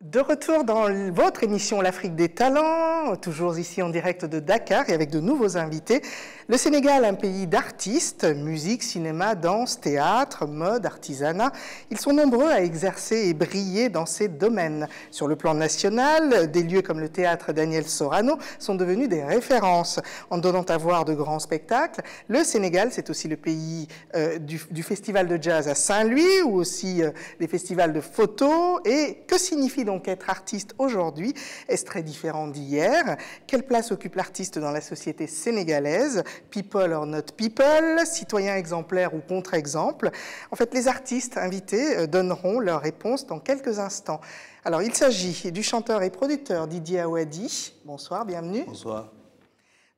De retour dans votre émission L'Afrique des talents, toujours ici en direct de Dakar et avec de nouveaux invités. Le Sénégal, un pays d'artistes, musique, cinéma, danse, théâtre, mode, artisanat. Ils sont nombreux à exercer et briller dans ces domaines. Sur le plan national, des lieux comme le théâtre Daniel Sorano sont devenus des références. En donnant à voir de grands spectacles, le Sénégal, c'est aussi le pays du festival de jazz à Saint-Louis ou aussi des festivals de photos. Et que signifie donc être artiste aujourd'hui? Est-ce très différent d'hier? Quelle place occupe l'artiste dans la société sénégalaise? People or not people, citoyen exemplaire ou contre-exemple. En fait, les artistes invités donneront leurs réponses dans quelques instants. Alors, il s'agit du chanteur et producteur Didier Awadi. Bonsoir, bienvenue. Bonsoir.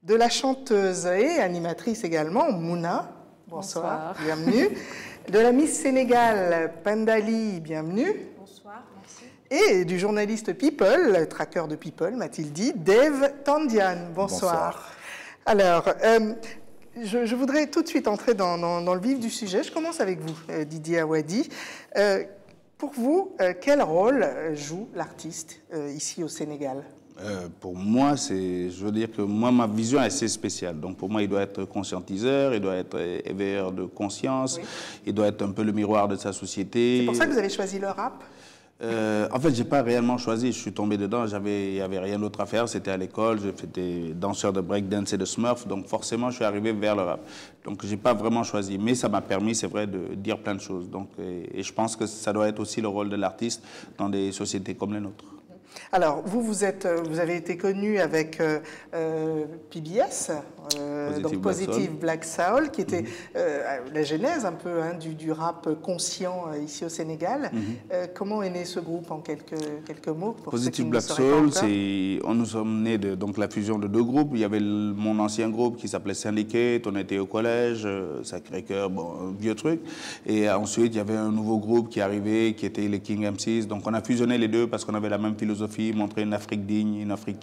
De la chanteuse et animatrice également, Mouna. Bonsoir, bienvenue. De la Miss Sénégal, Pendali, bienvenue. Bonsoir, merci. Et du journaliste People, traqueur de People, m'a-t-il dit, Dave Tandian. Bonsoir. Alors, je voudrais tout de suite entrer dans le vif du sujet. Je commence avec vous, Didier Awadi. Pour vous, quel rôle joue l'artiste ici au Sénégal? Pour moi, je veux dire que moi, ma vision est assez spéciale. Donc pour moi, il doit être conscientiseur, il doit être éveilleur de conscience, oui. Il doit être un peu le miroir de sa société. C'est pour ça que vous avez choisi le rap? En fait, j'ai pas réellement choisi. Je suis tombé dedans. Il y avait rien d'autre à faire. C'était à l'école. J'étais danseur de breakdance et de smurf. Donc forcément, je suis arrivé vers le rap. Donc j'ai pas vraiment choisi. Mais ça m'a permis, c'est vrai, de dire plein de choses. Donc, et je pense que ça doit être aussi le rôle de l'artiste dans des sociétés comme les nôtres. Alors, vous avez été connu avec PBS, donc Positive Black Soul, qui était la genèse un peu du rap conscient ici au Sénégal. Comment est né ce groupe en quelques mots pour Positive Black Soul, nous sommes nés de donc, la fusion de deux groupes. Il y avait mon ancien groupe qui s'appelait Syndicate, on était au collège, Sacré-Cœur, bon, un vieux truc. Et ensuite, il y avait un nouveau groupe qui arrivait, qui était les King MCs. Donc on a fusionné les deux parce qu'on avait la même philosophie. Montrer une Afrique digne, une Afrique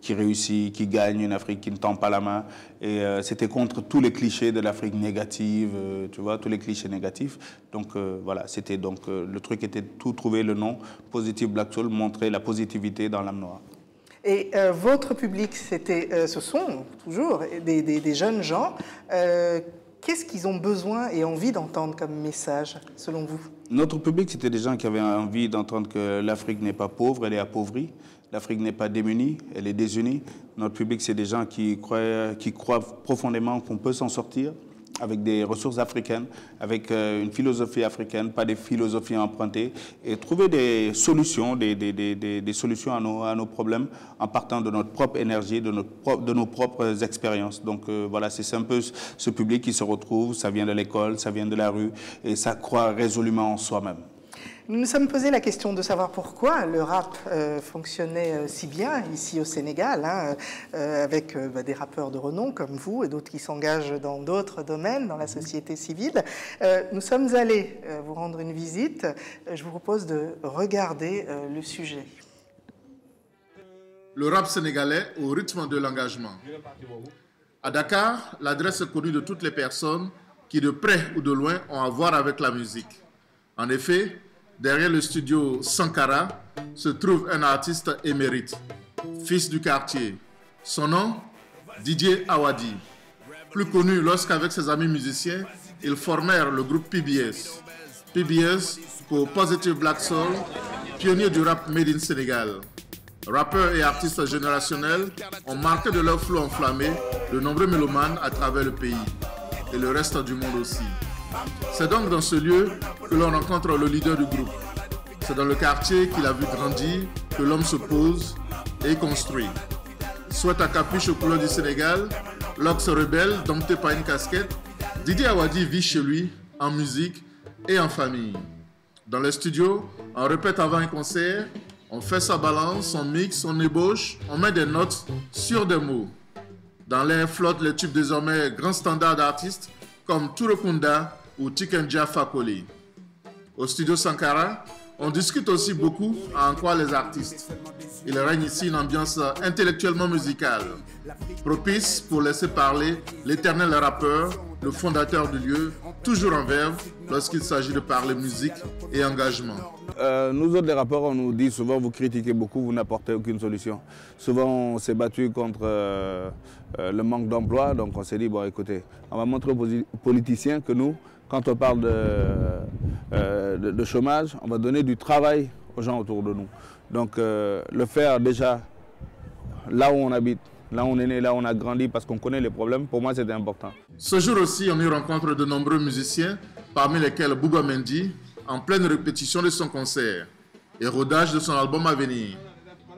qui réussit, qui gagne, une Afrique qui ne tend pas la main. Et c'était contre tous les clichés de l'Afrique négative, tu vois, tous les clichés négatifs. Donc voilà, c'était donc le truc était tout trouver le nom, Positive Black Soul, montrer la positivité dans l'âme noire. Et votre public, ce sont toujours des jeunes gens. Qu'est-ce qu'ils ont besoin et envie d'entendre comme message, selon vous? Notre public, c'était des gens qui avaient envie d'entendre que l'Afrique n'est pas pauvre, elle est appauvrie. L'Afrique n'est pas démunie, elle est désunie. Notre public, c'est des gens qui croient profondément qu'on peut s'en sortir avec des ressources africaines, avec une philosophie africaine, pas des philosophies empruntées, et trouver des solutions, des solutions à nos problèmes en partant de notre propre énergie, de nos propres expériences. Donc voilà, c'est un peu ce public qui se retrouve, ça vient de l'école, ça vient de la rue, et ça croit résolument en soi-même. Nous nous sommes posé la question de savoir pourquoi le rap fonctionnait si bien ici au Sénégal, avec des rappeurs de renom comme vous et d'autres qui s'engagent dans d'autres domaines, dans la société civile. Nous sommes allés vous rendre une visite. Je vous propose de regarder le sujet. Le rap sénégalais au rythme de l'engagement. À Dakar, l'adresse est connue de toutes les personnes qui, de près ou de loin, ont à voir avec la musique. En effet, derrière le studio Sankara se trouve un artiste émérite, fils du quartier. Son nom, Didier Awadi. Plus connu lorsqu'avec ses amis musiciens, ils formèrent le groupe PBS. PBS pour Positive Black Soul, pionnier du rap made in Sénégal. Rappeurs et artistes générationnels ont marqué de leur flow enflammé de nombreux mélomanes à travers le pays et le reste du monde aussi. C'est donc dans ce lieu que l'on rencontre le leader du groupe. C'est dans le quartier qu'il a vu grandir que l'homme se pose et construit. Soit à capuche aux couleurs du Sénégal, l'ox rebelle dompté par une casquette, Didier Awadi vit chez lui, en musique et en famille. Dans le studio, on répète avant un concert, on fait sa balance, on mixe, on ébauche, on met des notes sur des mots. Dans l'air flottent les tubes désormais grands standards d'artistes comme Touré Kunda ou Tikenja Fakoli. Au studio Sankara, on discute aussi beaucoup à en croire les artistes. Il règne ici une ambiance intellectuellement musicale, propice pour laisser parler l'éternel rappeur, le fondateur du lieu, toujours en verve lorsqu'il s'agit de parler musique et engagement. Nous autres, les rappeurs, on nous dit souvent, vous critiquez beaucoup, vous n'apportez aucune solution. Souvent, on s'est battu contre le manque d'emploi, donc on s'est dit, bon, écoutez, on va montrer aux politiciens que nous, quand on parle de chômage, on va donner du travail aux gens autour de nous. Donc, le faire déjà là où on habite, là où on est né, là où on a grandi, parce qu'on connaît les problèmes, pour moi, c'était important. Ce jour aussi, on y rencontre de nombreux musiciens, parmi lesquels Bouba Mendy, en pleine répétition de son concert et rodage de son album à venir.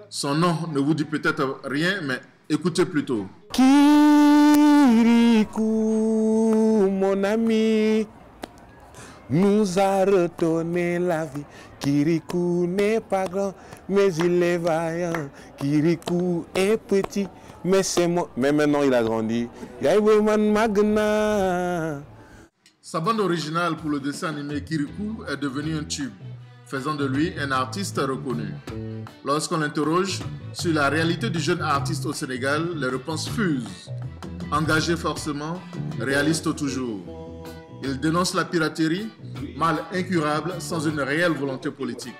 Son nom ne vous dit peut-être rien, mais écoutez plutôt. Kirikou, mon ami, nous a retourné la vie. Kirikou n'est pas grand, mais il est vaillant. Kirikou est petit, mais c'est moi. Mais maintenant il a grandi. Yaïweman Magna. Sa bande originale pour le dessin animé Kirikou est devenue un tube, faisant de lui un artiste reconnu. Lorsqu'on l'interroge sur la réalité du jeune artiste au Sénégal, les réponses fusent. Engagé forcément, réaliste toujours. Il dénonce la piraterie, mal incurable sans une réelle volonté politique.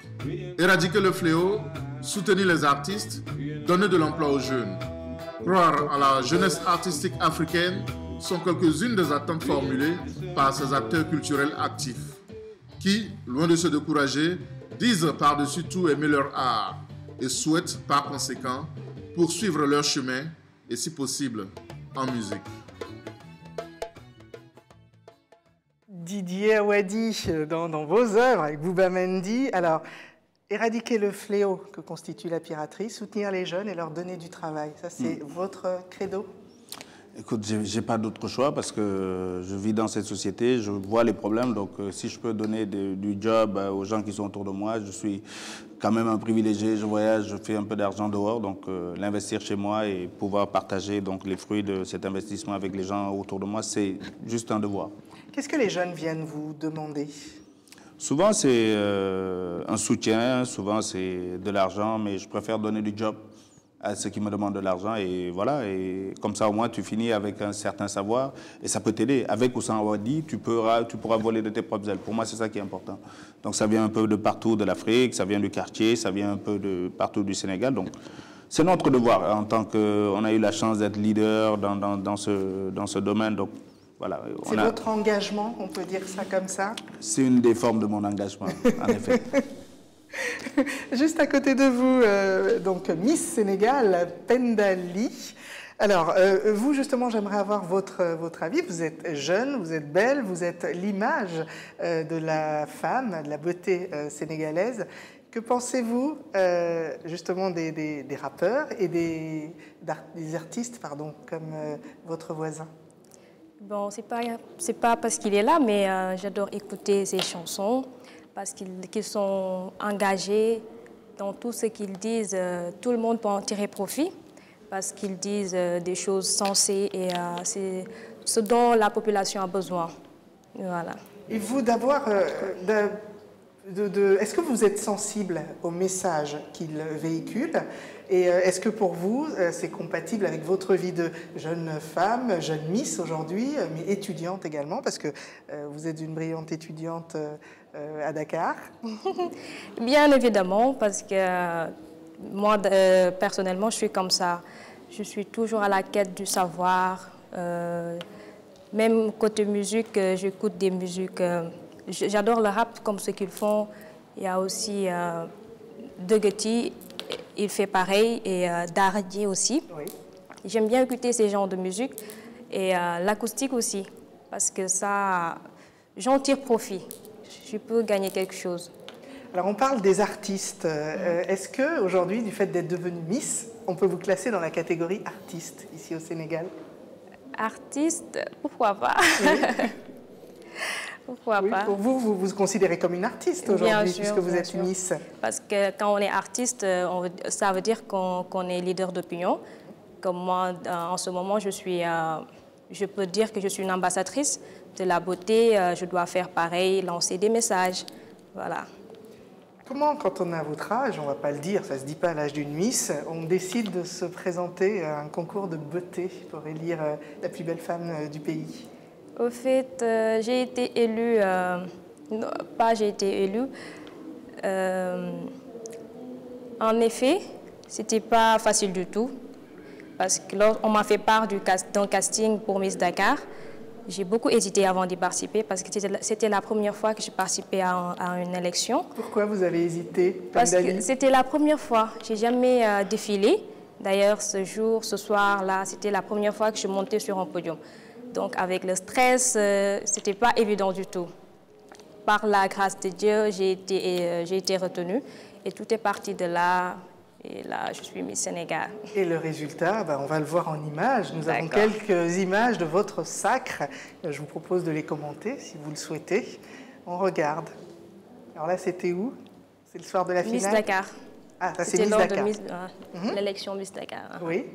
Éradiquer le fléau, soutenir les artistes, donner de l'emploi aux jeunes. Croire à la jeunesse artistique africaine sont quelques-unes des attentes formulées par ces acteurs culturels actifs qui, loin de se décourager, disent par-dessus tout aimer leur art et souhaitent par conséquent poursuivre leur chemin et si possible en musique. Didier Awadi, dans vos œuvres avec Bouba Mendy, alors éradiquer le fléau que constitue la piraterie, soutenir les jeunes et leur donner du travail, ça c'est votre credo? Écoute, j'ai pas d'autre choix parce que je vis dans cette société, je vois les problèmes, donc si je peux donner du job aux gens qui sont autour de moi, je suis quand même un privilégié, je voyage, je fais un peu d'argent dehors, donc l'investir chez moi et pouvoir partager donc, les fruits de cet investissement avec les gens autour de moi, c'est juste un devoir. Qu'est-ce que les jeunes viennent vous demander? Souvent c'est un soutien, souvent c'est de l'argent, mais je préfère donner du job à ceux qui me demandent de l'argent et voilà, et comme ça au moins tu finis avec un certain savoir et ça peut t'aider. Avec ou sans Awadi, tu pourras voler de tes propres ailes. Pour moi c'est ça qui est important. Donc ça vient un peu de partout de l'Afrique, ça vient du quartier, ça vient un peu de partout du Sénégal. Donc c'est notre devoir en tant qu'on a eu la chance d'être leader dans ce domaine. Donc voilà. C'est votre engagement, on peut dire ça comme ça? C'est une des formes de mon engagement, en effet. Juste à côté de vous, donc Miss Sénégal, Pendali. Alors, vous, justement, j'aimerais avoir votre avis. Vous êtes jeune, vous êtes belle, vous êtes l'image de la femme, de la beauté sénégalaise. Que pensez-vous, justement, des rappeurs et des artistes, pardon, comme votre voisin? Bon, c'est pas parce qu'il est là, mais j'adore écouter ses chansons. Parce qu'ils sont engagés dans tout ce qu'ils disent. Tout le monde peut en tirer profit parce qu'ils disent des choses sensées et c'est ce dont la population a besoin. Voilà. Et vous, d'avoir... est-ce que vous êtes sensible au message qu'ils véhiculent? Et est-ce que pour vous, c'est compatible avec votre vie de jeune femme, jeune Miss aujourd'hui, mais étudiante également, parce que vous êtes une brillante étudiante à Dakar? Bien évidemment, parce que moi, personnellement, je suis comme ça. Je suis toujours à la quête du savoir. Même côté musique, j'écoute des musiques. J'adore le rap comme ce qu'ils font. Il y a aussi Degueti, il fait pareil, et Dardi aussi. Oui. J'aime bien écouter ces genres de musique et l'acoustique aussi, parce que ça, j'en tire profit. Je peux gagner quelque chose. Alors on parle des artistes. Est-ce qu'aujourd'hui, du fait d'être devenue Miss, on peut vous classer dans la catégorie artiste ici au Sénégal? Artiste, pourquoi pas? Oui. Pourquoi pas? Pour vous, vous vous considérez comme une artiste aujourd'hui, puisque vous êtes Miss. Parce que quand on est artiste, ça veut dire qu'on est leader d'opinion. Comme moi, en ce moment, je peux dire que je suis une ambassadrice de la beauté. Je dois faire pareil, lancer des messages. Voilà. Comment, quand on a votre âge, on ne va pas le dire, ça ne se dit pas à l'âge d'une Miss, on décide de se présenter à un concours de beauté pour élire la plus belle femme du pays? Au fait, j'ai été élue, j'ai été élue, En effet, ce n'était pas facile du tout. Parce que lorsqu'on m'a fait part d'un casting pour Miss Dakar, j'ai beaucoup hésité avant d'y participer parce que c'était la première fois que je participais à une élection. Pourquoi vous avez hésité, Parce que c'était la première fois. Je n'ai jamais défilé. D'ailleurs, ce soir-là, c'était la première fois que je montais sur un podium. Donc, avec le stress, ce n'était pas évident du tout. Par la grâce de Dieu, j'ai été retenue. Et tout est parti de là. Et là, je suis Miss Sénégal. Et le résultat, on va le voir en images. Nous avons quelques images de votre sacre. Je vous propose de les commenter, si vous le souhaitez. On regarde. Alors là, c'était où? C'est le soir de la finale? Miss Dakar. Ah, ça c'est Miss Dakar. L'élection Miss Dakar. Oui.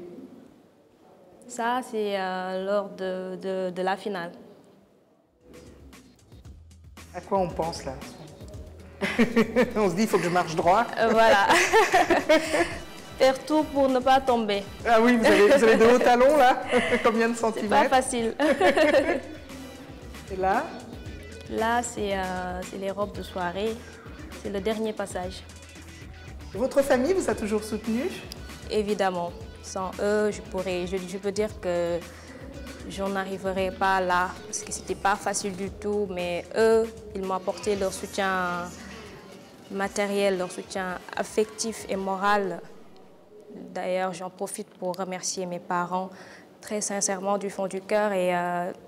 Ça, c'est lors de la finale. À quoi on pense là? On se dit, il faut que je marche droit. Voilà. Faire tout pour ne pas tomber. Ah oui, vous avez de hauts talons là? Combien de centimètres? C'est pas facile. Et là? Là, c'est les robes de soirée. C'est le dernier passage. Votre famille vous a toujours soutenu? Évidemment. Sans eux, je peux dire que je n'arriverais pas là. Parce que c'était pas facile du tout. Mais eux, ils m'ont apporté leur soutien matériel, leur soutien affectif et moral. D'ailleurs, j'en profite pour remercier mes parents très sincèrement du fond du cœur et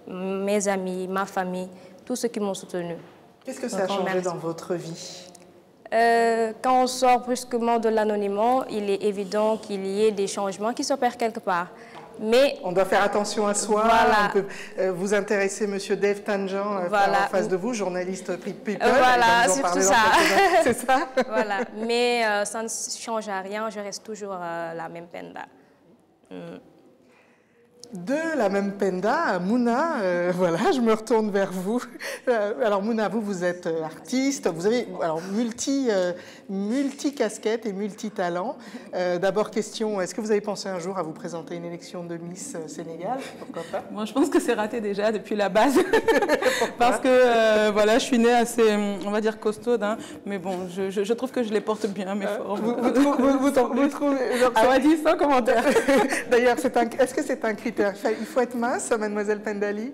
mes amis, ma famille, tous ceux qui m'ont soutenu. Qu'est-ce que ça a changé dans votre vie? Quand on sort brusquement de l'anonymat, il est évident qu'il y ait des changements qui s'opèrent quelque part. Mais on doit faire attention à soi. Voilà. On peut, vous intéresser, Monsieur Dave Tangean, en face de vous, journaliste People. Voilà, c'est tout ça. C'est ça. Voilà. Mais ça ne change à rien. Je reste toujours la même Penda. De la même Penda, Mouna, voilà, je me retourne vers vous. Alors Mouna, vous êtes artiste, vous avez multi-casquettes et multi-talents. D'abord, question, est-ce que vous avez pensé un jour à vous présenter une élection de Miss Sénégal? Pourquoi pas? Moi, je pense que c'est raté déjà depuis la base. Parce que, voilà, je suis née assez, on va dire, costaude, hein, mais bon, je trouve que je les porte bien, mes formes. Vous trouvez... Ah, on dit sans commentaire. D'ailleurs, est-ce que c'est un critère? Il faut être mince, mademoiselle Pendali?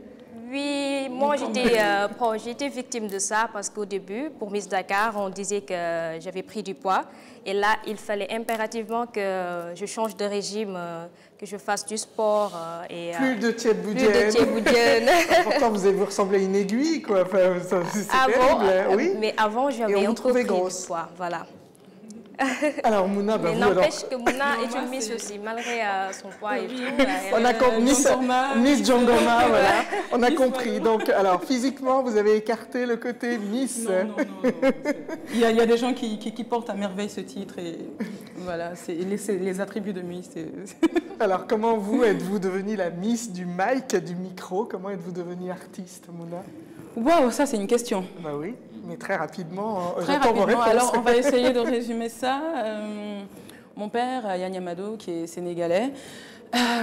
Oui, moi j'étais victime de ça parce qu'au début, pour Miss Dakar, on disait que j'avais pris du poids. Et là, il fallait impérativement que je change de régime, que je fasse du sport. Plus de thieboudienne. Pourtant, vous ressemblez à une aiguille, quoi. Enfin, c'est terrible, oui. Mais avant, j'avais un peu pris du poids, voilà. Alors Mouna, mais n'empêche que Mouna est une Miss aussi, malgré son poids et tout. On a compris, Miss Jongoma, voilà. On a compris. Donc, alors, physiquement, vous avez écarté le côté Miss. Non. Il y a des gens qui portent à merveille ce titre et voilà, c'est les attributs de Miss. Alors, comment êtes-vous devenue la Miss du mic, du micro? Comment êtes-vous devenue artiste, Mouna? Waouh, ça c'est une question. Bah oui, mais très rapidement. Alors on va essayer de résumer ça. Mon père, Yann Yamado, qui est sénégalais,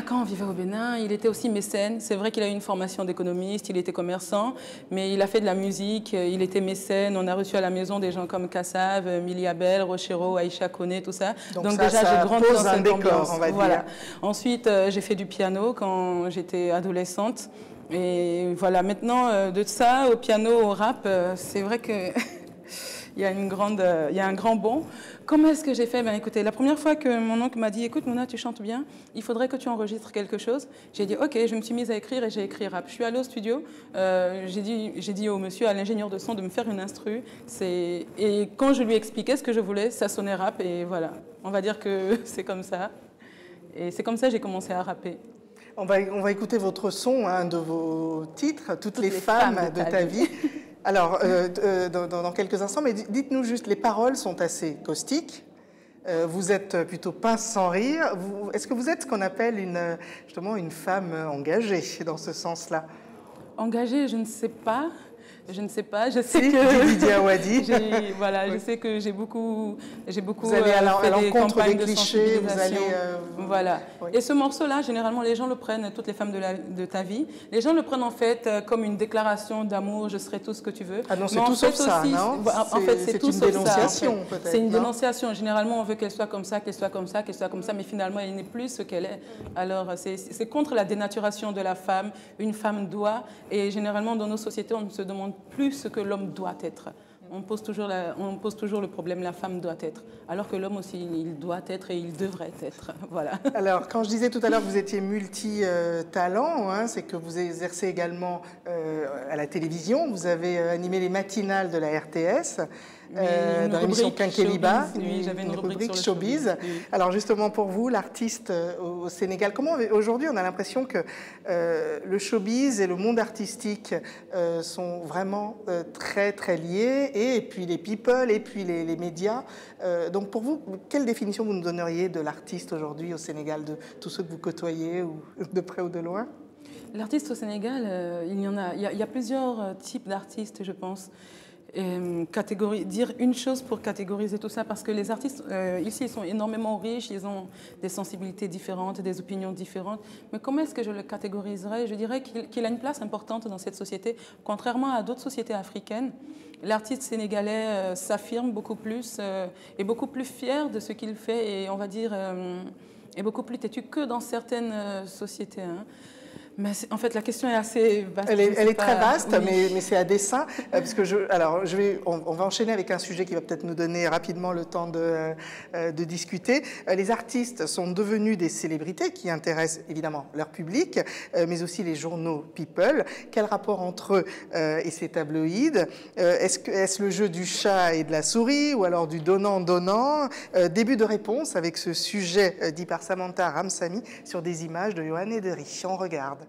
quand on vivait au Bénin, il était aussi mécène. C'est vrai qu'il a eu une formation d'économiste, il était commerçant, mais il a fait de la musique, il était mécène. On a reçu à la maison des gens comme Kassav, Mili Abel, Rochero, Aïcha Koné, tout ça. Donc déjà, j'ai grandi dans cette ambiance. On va dire. Ensuite, j'ai fait du piano quand j'étais adolescente. Et voilà, maintenant, de ça au piano, au rap, c'est vrai que il y a un grand bond. Comment est-ce que j'ai fait? Écoutez, la première fois que mon oncle m'a dit « Écoute, Mouna, tu chantes bien, il faudrait que tu enregistres quelque chose », j'ai dit « Ok », je me suis mise à écrire et j'ai écrit rap. Je suis allée au studio, j'ai dit au monsieur, à l'ingénieur de son, de me faire une instru. Et quand je lui ai expliqué ce que je voulais, ça sonnait rap et voilà. On va dire que c'est comme ça. Et c'est comme ça que j'ai commencé à rapper. On va écouter votre son, un de vos titres, Toutes les femmes de ta vie. Alors, dans quelques instants, mais dites-nous juste, les paroles sont assez caustiques. Vous êtes plutôt pince sans rire. Est-ce que vous êtes ce qu'on appelle justement une femme engagée dans ce sens-là? Engagée, je ne sais pas. Je ne sais pas, je sais si, que... Didier Awadi. Voilà, oui. Je sais que j'ai beaucoup vous allez à l'encontre des clichés, vous allez... Voilà. Oui. Et ce morceau-là, généralement, les gens le prennent, toutes les femmes de ta vie, les gens le prennent en fait comme une déclaration d'amour, je serai tout ce que tu veux. Ah non, c'est tout sauf ça, non? En fait, c'est tout sauf ça. C'est une dénonciation, peut-être. C'est une dénonciation. Généralement, on veut qu'elle soit comme ça, qu'elle soit comme ça, qu'elle soit comme ça, mais finalement, elle n'est plus ce qu'elle est. Alors, c'est contre la dénaturation de la femme. Une femme doit, et généralement, dans nos sociétés, on ne se demande plus ce que l'homme doit être. On pose toujours le problème, la femme doit être, alors que l'homme aussi, il doit être et il devrait être. Voilà. Alors, quand je disais tout à l'heure que vous étiez multi-talent, hein, c'est que vous exercez également à la télévision, vous avez animé les matinales de la RTS, dans l'émission Quinqueliba, une rubrique Showbiz. Oui. Alors justement pour vous, l'artiste au Sénégal, comment aujourd'hui on a l'impression que le showbiz et le monde artistique sont vraiment très très liés, et puis les people, et puis les médias. Donc pour vous, quelle définition vous nous donneriez de l'artiste aujourd'hui au Sénégal, de tous ceux que vous côtoyez, ou de près ou de loin? L'artiste au Sénégal, il y a plusieurs types d'artistes, je pense. Dire une chose pour catégoriser tout ça, parce que les artistes ici, ils sont énormément riches, ils ont des sensibilités différentes, des opinions différentes, mais comment est-ce que je le catégoriserais? Je dirais qu'il a une place importante dans cette société, contrairement à d'autres sociétés africaines. L'artiste sénégalais s'affirme beaucoup plus, est beaucoup plus fier de ce qu'il fait, et on va dire est beaucoup plus têtu que dans certaines sociétés, hein. Mais en fait, la question est assez vaste. Elle est très vaste, oui. mais c'est à dessein. Parce que on va enchaîner avec un sujet qui va peut-être nous donner rapidement le temps de discuter. Les artistes sont devenus des célébrités qui intéressent évidemment leur public, mais aussi les journaux People. Quel rapport entre eux et ces tabloïds? Est-ce le jeu du chat et de la souris, ou alors du donnant-donnant? Début de réponse avec ce sujet dit par Samantha Ramsamy sur des images de Johan Edery. On regarde.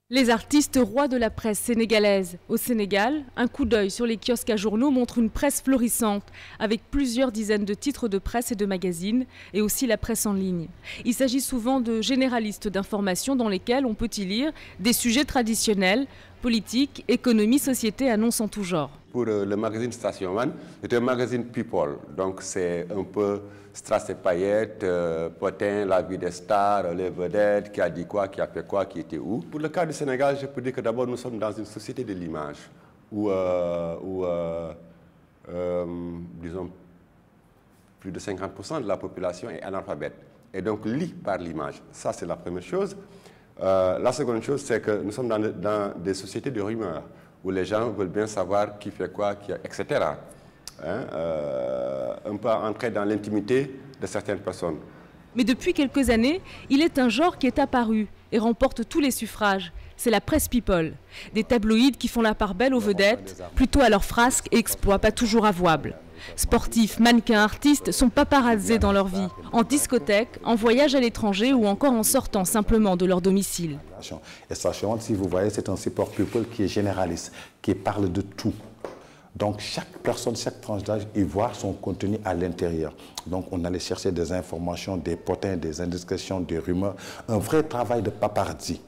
Les artistes rois de la presse sénégalaise. Au Sénégal, un coup d'œil sur les kiosques à journaux montre une presse florissante, avec plusieurs dizaines de titres de presse et de magazines, et aussi la presse en ligne. Il s'agit souvent de généralistes d'informations dans lesquels on peut y lire des sujets traditionnels, politique, économie, société, annonces en tout genre. Pour le magazine Station One, c'est un magazine People, donc c'est un peu strass et paillettes, potin, la vie des stars, les vedettes, qui a dit quoi, qui a fait quoi, qui était où. Pour le cas du Sénégal, je peux dire que d'abord nous sommes dans une société de l'image, où disons, plus de 50% de la population est analphabète, et donc lit par l'image. Ça, c'est la première chose. La seconde chose, c'est que nous sommes dans des sociétés de rumeurs, où les gens veulent bien savoir qui fait quoi, etc. On peut entrer dans l'intimité de certaines personnes. Mais depuis quelques années, il est un genre qui est apparu et remporte tous les suffrages. C'est la presse people. Des tabloïds qui font la part belle aux vedettes, plutôt à leurs frasques et exploits pas toujours avouables. Sportifs, mannequins, artistes sont paparazzés dans leur vie, en discothèque, en voyage à l'étranger ou encore en sortant simplement de leur domicile. Et Station One, si vous voyez, c'est un support people qui est généraliste, qui parle de tout. Donc chaque personne, chaque tranche d'âge, y voit son contenu à l'intérieur. Donc on allait chercher des informations, des potins, des indiscrétions, des rumeurs, un vrai travail de paparazzi.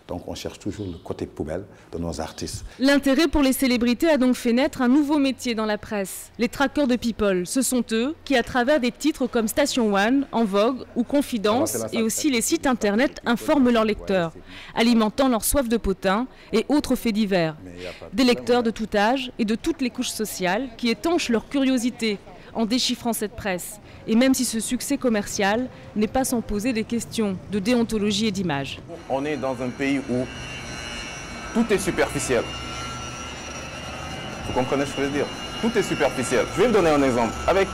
Donc on cherche toujours le côté poubelle de nos artistes. L'intérêt pour les célébrités a donc fait naître un nouveau métier dans la presse. Les traqueurs de people, ce sont eux qui, à travers des titres comme Station One, En Vogue ou Confidence, et aussi les sites internet, informent leurs lecteurs, alimentant leur soif de potin et autres faits divers. Des lecteurs de tout âge et de toutes les couches sociales qui étanchent leur curiosité en déchiffrant cette presse. Et même si ce succès commercial n'est pas sans poser des questions de déontologie et d'image. On est dans un pays où tout est superficiel. Vous comprenez ce que je veux dire? Tout est superficiel. Je vais vous donner un exemple. Avec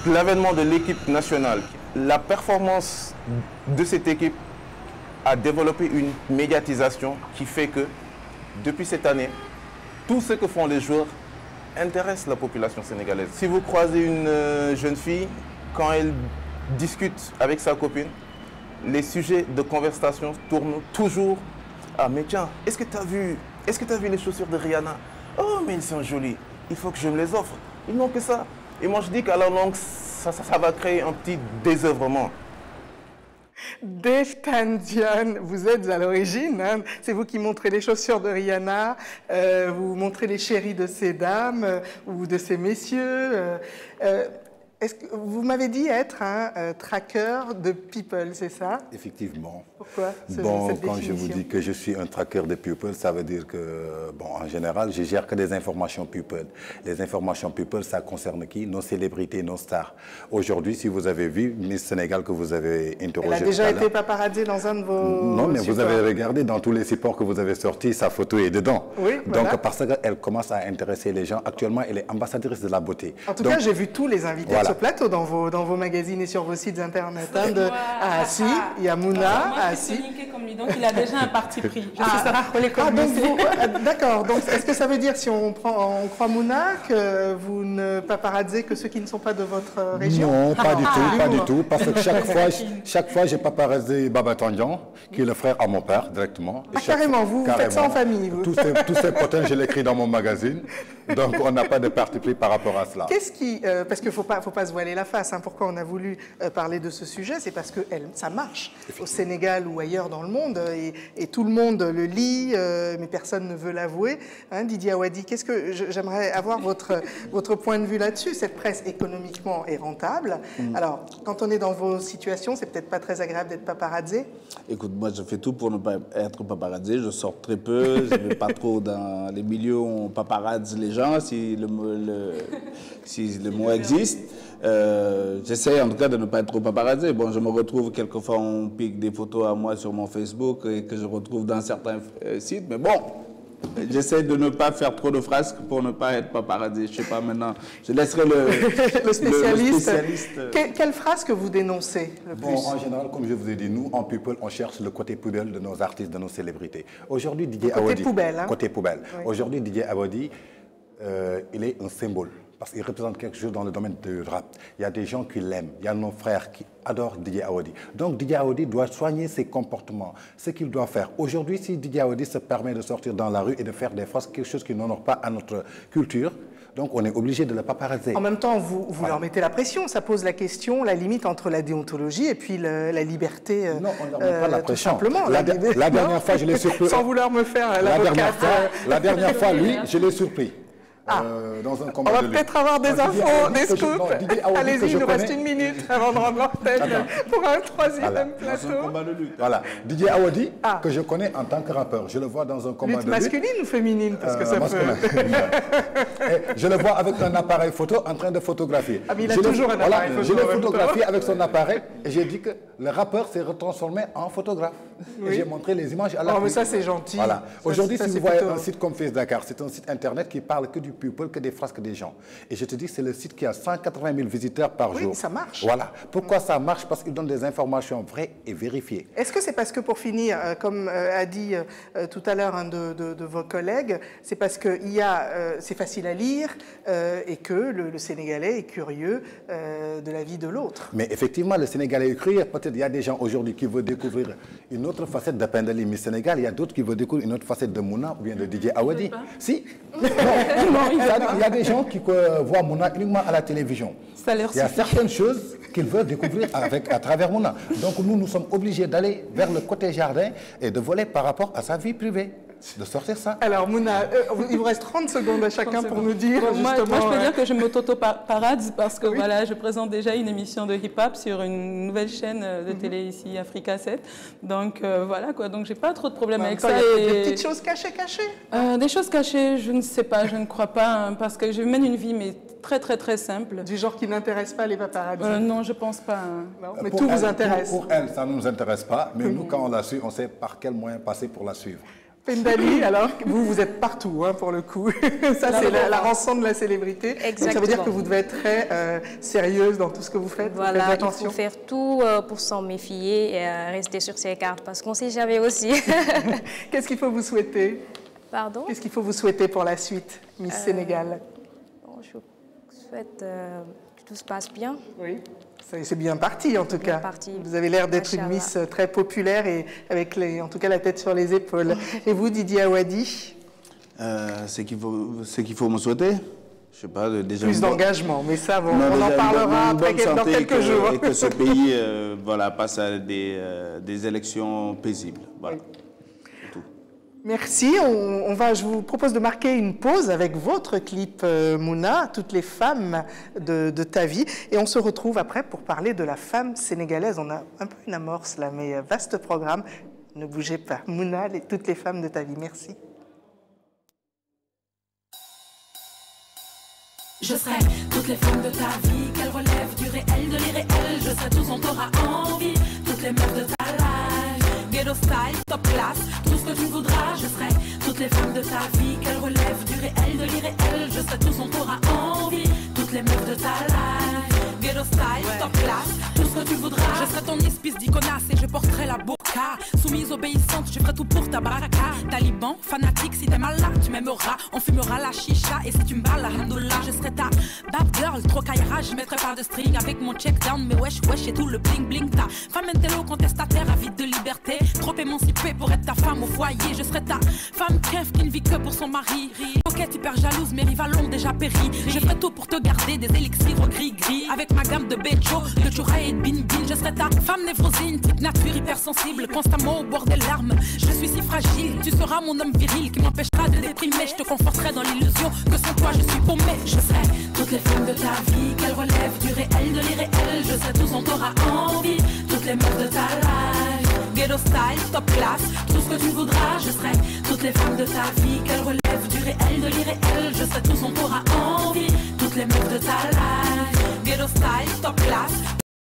l'avènement de l'équipe nationale, la performance de cette équipe a développé une médiatisation qui fait que, depuis cette année, tout ce que font les joueurs intéresse la population sénégalaise. Si vous croisez une jeune fille, quand elle discute avec sa copine, les sujets de conversation tournent toujours « Ah mais tiens, est-ce que tu as vu les chaussures de Rihanna? Oh mais elles sont jolies, il faut que je me les offre. » Ils n'ont que ça. Et moi je dis qu'à la longue, ça va créer un petit désœuvrement. Dave Tandian, vous êtes à l'origine, hein, c'est vous qui montrez les chaussures de Rihanna, vous montrez les chéris de ces dames ou de ces messieurs. Est-ce que vous m'avez dit être un tracker de people, c'est ça? Effectivement. Pourquoi bon, cette quand définition? je vous dis que je suis un tracker de people, ça veut dire que, bon, en général, je gère que des informations people. Les informations people, ça concerne qui? Nos célébrités, nos stars. Aujourd'hui, si vous avez vu Miss Sénégal que vous avez interrogée. Elle a déjà été paparazzée dans un de vos Non, mais supports. vous avez regardé dans tous les supports que vous avez sortis, sa photo est dedans. Oui, voilà. Donc, parce qu'elle commence à intéresser les gens. Actuellement, elle est ambassadrice de la beauté. En tout cas, j'ai vu tous les invités de ce plateau dans vos magazines et sur vos sites internet. Hein, de Assi, il y a Mouna, Assi. Comme lui, donc il a déjà un parti pris. D'accord. Donc, est-ce que ça veut dire, si on croit Mouna, que vous ne paparazzez que ceux qui ne sont pas de votre région? Non, pas du tout. Parce que chaque fois, j'ai paparazzé Baba Tandian, qui est le frère à mon père, directement. Ah, carrément, vous faites ça en famille, vous. Tous ces potins, je l'écris dans mon magazine. Donc, on n'a pas de parti pris par rapport à cela. Qu'est-ce qui... parce qu'il ne faut pas se voiler la face. Hein. Pourquoi on a voulu parler de ce sujet? C'est parce que ça marche au Sénégal ou ailleurs dans le monde. Et tout le monde le lit, mais personne ne veut l'avouer. Hein, Didier Awadi, j'aimerais avoir votre point de vue là-dessus. Cette presse, économiquement, est rentable. Alors, quand on est dans vos situations, c'est peut-être pas très agréable d'être paparazzé? Écoute, moi, je fais tout pour ne pas être paparazzé. Je sors très peu. Je ne vais pas trop dans les milieux où on paparazze les gens, si le mot existe. J'essaie en tout cas de ne pas être trop paparazzé. Bon, je me retrouve quelquefois, on pique des photos à moi sur mon Facebook et que je retrouve dans certains sites. Mais bon, j'essaie de ne pas faire trop de frasques pour ne pas être paparazzé. Je ne sais pas maintenant, je laisserai le spécialiste. Quelle phrase que vous dénoncez le plus? En général, comme je vous ai dit, nous, en People, on cherche le côté poubelle de nos artistes, de nos célébrités. Aujourd'hui, Didier Awadi... Côté poubelle, hein? Côté poubelle. Oui. Aujourd'hui, Didier Awadi, il est un symbole. Parce qu'il représente quelque chose dans le domaine du rap. Il y a des gens qui l'aiment. Il y a nos frères qui adorent Didier Awadi. Donc Didier Awadi doit soigner ses comportements, ce qu'il doit faire. Aujourd'hui, si Didier Awadi se permet de sortir dans la rue et de faire des phrases, quelque chose qui n'honore pas à notre culture, donc on est obligé de le paparazzer. En même temps, vous leur mettez la pression. Ça pose la question, la limite entre la déontologie et puis la liberté. Non, on ne leur met pas la pression. Tout simplement. La dernière fois, je l'ai surpris. Sans vouloir me faire l'avocate. La dernière fois, lui, je l'ai surpris. Dans un combat on va peut-être avoir des infos, des scoops. Allez-y, il nous reste une minute avant de rendre l'antenne pour un troisième plateau. Dans un combat de lutte. Voilà. Didier Awadi, que je connais en tant que rappeur, je le vois dans un combat de lutte. Masculine ou féminine? Parce que ça je le vois avec un appareil photo en train de photographier. Ah, mais il a toujours un appareil photo. Je l'ai photographié avec son appareil et j'ai dit que le rappeur s'est retransformé en photographe. Et j'ai montré les images à la mais ça, c'est gentil. Voilà. Aujourd'hui, si vous voyez un site comme Face Dakar, c'est un site internet qui parle que du people, que des frasques des gens. Et je te dis, c'est le site qui a 180 000 visiteurs par jour. Oui, ça marche. Voilà. Pourquoi ça marche? Parce qu'il donne des informations vraies et vérifiées. Est-ce que c'est parce que, pour finir, comme a dit tout à l'heure un de vos collègues, c'est parce que c'est facile à lire et que le Sénégalais est curieux de la vie de l'autre? Mais effectivement, le Sénégalais est curieux. Peut-être il y a des gens aujourd'hui qui veulent découvrir une autre facette de Pendali Miss Sénégal. Il y a d'autres qui veulent découvrir une autre facette de Mouna ou bien de Didier Awadi. Si. Il y a des gens qui voient Mouna uniquement à la télévision. Il y a certaines choses qu'ils veulent découvrir à travers Mouna. Donc nous sommes obligés d'aller vers le côté jardin et de voler par rapport à sa vie privée. De sortir ça. Alors Mouna, il vous reste 30 secondes à chacun pour nous dire justement... Moi, je peux dire que je me m'auto-paradise parce que voilà, je présente déjà une émission de hip-hop sur une nouvelle chaîne de télé ici, Africa 7. Donc voilà quoi, donc j'ai pas trop de problèmes avec ça. Des petites choses cachées? Des choses cachées, je ne sais pas, je ne crois pas, hein, parce que je mène une vie mais très simple. Du genre qui n'intéresse pas les paparazzi? Non, je pense pas. Hein. Non, mais tout vous intéresse? Pour elle, ça ne nous intéresse pas, mais nous, quand on la suit, on sait par quel moyen passer pour la suivre. Pendali, alors, vous êtes partout, hein, pour le coup. Ça, c'est la rançon de la célébrité. Exactement. Donc, ça veut dire que vous devez être très sérieuse dans tout ce que vous faites. Voilà, il faut faire tout pour s'en méfier et rester sur ses cartes, parce qu'on ne sait jamais aussi. Qu'est-ce qu'il faut vous souhaiter? Pardon? Qu'est-ce qu'il faut vous souhaiter pour la suite, Miss Sénégal? Bon, je souhaite que tout se passe bien. Oui. C'est bien parti, en tout cas. Vous avez l'air d'être une Miss très populaire et avec, en tout cas, la tête sur les épaules. Et vous, Didier Awadi? Ce qu'il faut me souhaiter? je sais pas, déjà plus d'engagement, mais ça, on en parlera après dans quelques jours. Et que ce pays voilà, passe à des élections paisibles. Voilà. Oui. Merci. Je vous propose de marquer une pause avec votre clip Mouna, toutes les femmes de ta vie. Et on se retrouve après pour parler de la femme sénégalaise. On a un peu une amorce là, mais vaste programme. Ne bougez pas. Mouna, toutes les femmes de ta vie. Merci. Je serai toutes les femmes de ta vie, qu'elles relèvent du réel, de l'irréel. Je serai tout ce dont t'auras envie, toutes les meufs de ta life. Ghetto style, top class, tout ce que tu voudras. Je serai toutes les femmes de ta vie, qu'elles relèvent du réel, de l'irréel. Je serai tout ce dont t'auras envie, toutes les meufs de ta life. Ghetto style, top class, tout ce que tu voudras. Je serai ton espèce d'iconasse et je porterai la burqa. Soumise, obéissante, je ferai tout pour ta baraka. Taliban, fanatique, si t'aimes Allah, tu m'aimeras. On fumera la chicha et si tu me parles, alhamdoulilah, je serai ta bad girl. Trop caillera, je mettrai pas de string avec mon check down. Mais wesh, wesh et tout le bling bling. Ta femme intello contestataire, avide de liberté. Trop émancipée pour être ta femme au foyer. Je serai ta femme keuf qui ne vit que pour son mari. Coquette hyper jalouse, mes rivales ont déjà péri. Je ferai tout pour te garder des élixirs au gris-gris. Avec ma gamme de Becho, de Chura et de Bin Bin. Je serai ta femme névrosine, type nature hypersensible. Constamment au bord des larmes, je suis si fragile. Tu seras mon homme viril qui m'empêchera de déprimer. Je te conforterai dans l'illusion que sans toi je suis paumée. Je serai toutes les femmes de ta vie, qu'elles relèvent du réel, de l'irréel. Je serai tout ce dont t'auras envie, toutes les meufs de ta life. Ghetto style, top class, tout ce que tu voudras. Je serai toutes les femmes de ta vie, qu'elles relèvent du réel, de l'irréel. Je serai tout ce dont t'auras envie, toutes les meufs de ta life. Ghetto style, top class,